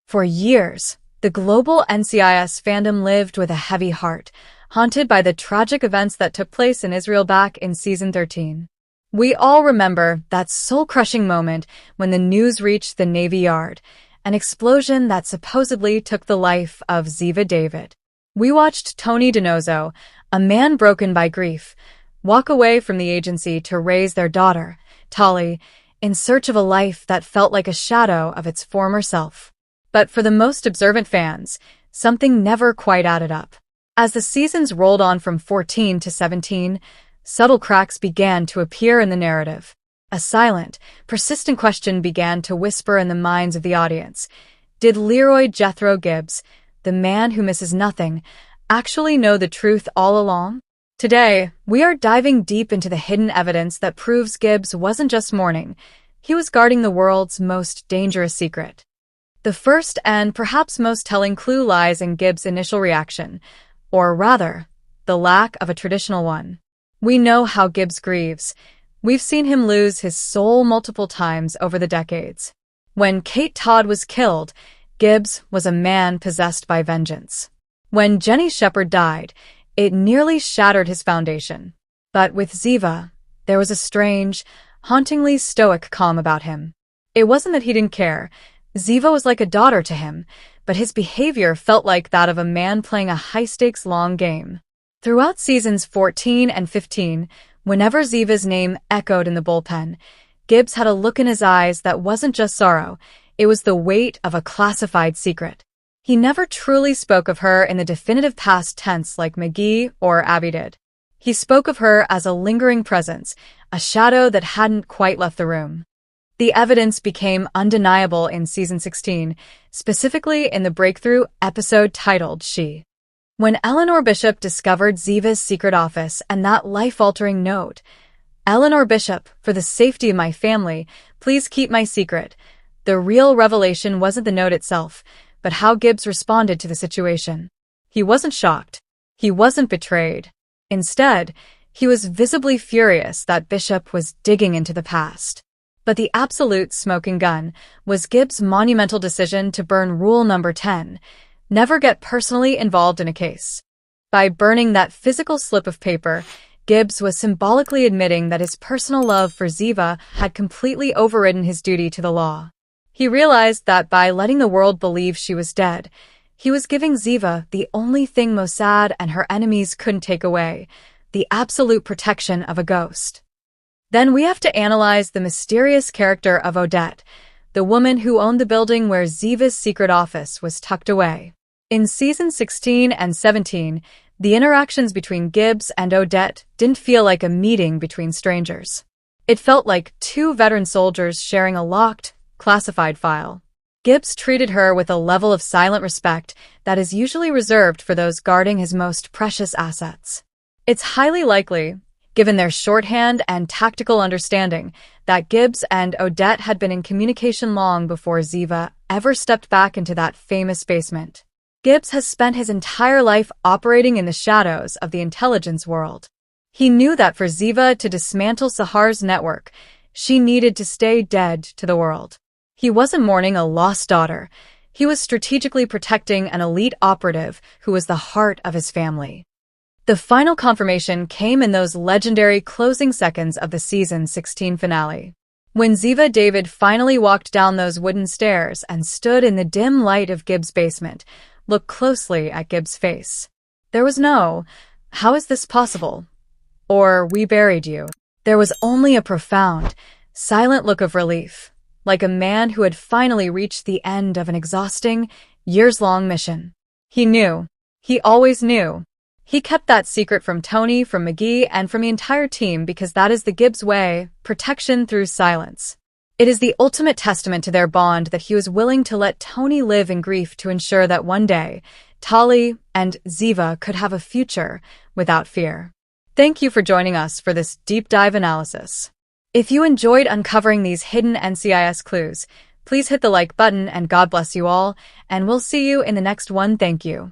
For years, the global NCIS fandom lived with a heavy heart, haunted by the tragic events that took place in Israel back in Season 13. We all remember that soul-crushing moment when the news reached the Navy Yard, an explosion that supposedly took the life of Ziva David. We watched Tony Donoso, a man broken by grief, walk away from the agency to raise their daughter, Tali, in search of a life that felt like a shadow of its former self. But for the most observant fans, something never quite added up. As the seasons rolled on from 14 to 17, subtle cracks began to appear in the narrative. A silent, persistent question began to whisper in the minds of the audience. Did Leroy Jethro Gibbs, the man who misses nothing, actually know the truth all along? Today, we are diving deep into the hidden evidence that proves Gibbs wasn't just mourning. He was guarding the world's most dangerous secret. The first and perhaps most telling clue lies in Gibbs' initial reaction, or rather, the lack of a traditional one. We know how Gibbs grieves. We've seen him lose his soul multiple times over the decades. When Kate Todd was killed, Gibbs was a man possessed by vengeance. When Jenny Shepard died, it nearly shattered his foundation. But with Ziva, there was a strange, hauntingly stoic calm about him. It wasn't that he didn't care. Ziva was like a daughter to him, but his behavior felt like that of a man playing a high-stakes long game. Throughout seasons 14 and 15, whenever Ziva's name echoed in the bullpen, Gibbs had a look in his eyes that wasn't just sorrow, it was the weight of a classified secret. He never truly spoke of her in the definitive past tense like McGee or Abby did. He spoke of her as a lingering presence, a shadow that hadn't quite left the room. The evidence became undeniable in Season 16, specifically in the breakthrough episode titled She. When Eleanor Bishop discovered Ziva's secret office and that life-altering note, "Eleanor Bishop, for the safety of my family, please keep my secret," the real revelation wasn't the note itself, but how Gibbs responded to the situation. He wasn't shocked. He wasn't betrayed. Instead, he was visibly furious that Bishop was digging into the past. But the absolute smoking gun was Gibbs' monumental decision to burn rule number 10, never get personally involved in a case. By burning that physical slip of paper, Gibbs was symbolically admitting that his personal love for Ziva had completely overridden his duty to the law. He realized that by letting the world believe she was dead, he was giving Ziva the only thing Mossad and her enemies couldn't take away, the absolute protection of a ghost. Then we have to analyze the mysterious character of Odette, the woman who owned the building where Ziva's secret office was tucked away. In Season 16 and 17, the interactions between Gibbs and Odette didn't feel like a meeting between strangers. It felt like two veteran soldiers sharing a locked, classified file. Gibbs treated her with a level of silent respect that is usually reserved for those guarding his most precious assets. It's highly likely, given their shorthand and tactical understanding, that Gibbs and Odette had been in communication long before Ziva ever stepped back into that famous basement. Gibbs has spent his entire life operating in the shadows of the intelligence world. He knew that for Ziva to dismantle Sahar's network, she needed to stay dead to the world. He wasn't mourning a lost daughter. He was strategically protecting an elite operative who was the heart of his family. The final confirmation came in those legendary closing seconds of the Season 16 finale. When Ziva David finally walked down those wooden stairs and stood in the dim light of Gibbs' basement, looked closely at Gibbs' face. There was no, "How is this possible?" or "We buried you." There was only a profound, silent look of relief, like a man who had finally reached the end of an exhausting, years-long mission. He knew. He always knew. He kept that secret from Tony, from McGee, and from the entire team because that is the Gibbs way, protection through silence. It is the ultimate testament to their bond that he was willing to let Tony live in grief to ensure that one day, Tali and Ziva could have a future without fear. Thank you for joining us for this deep dive analysis. If you enjoyed uncovering these hidden NCIS clues, please hit the like button and God bless you all, and we'll see you in the next one. Thank you.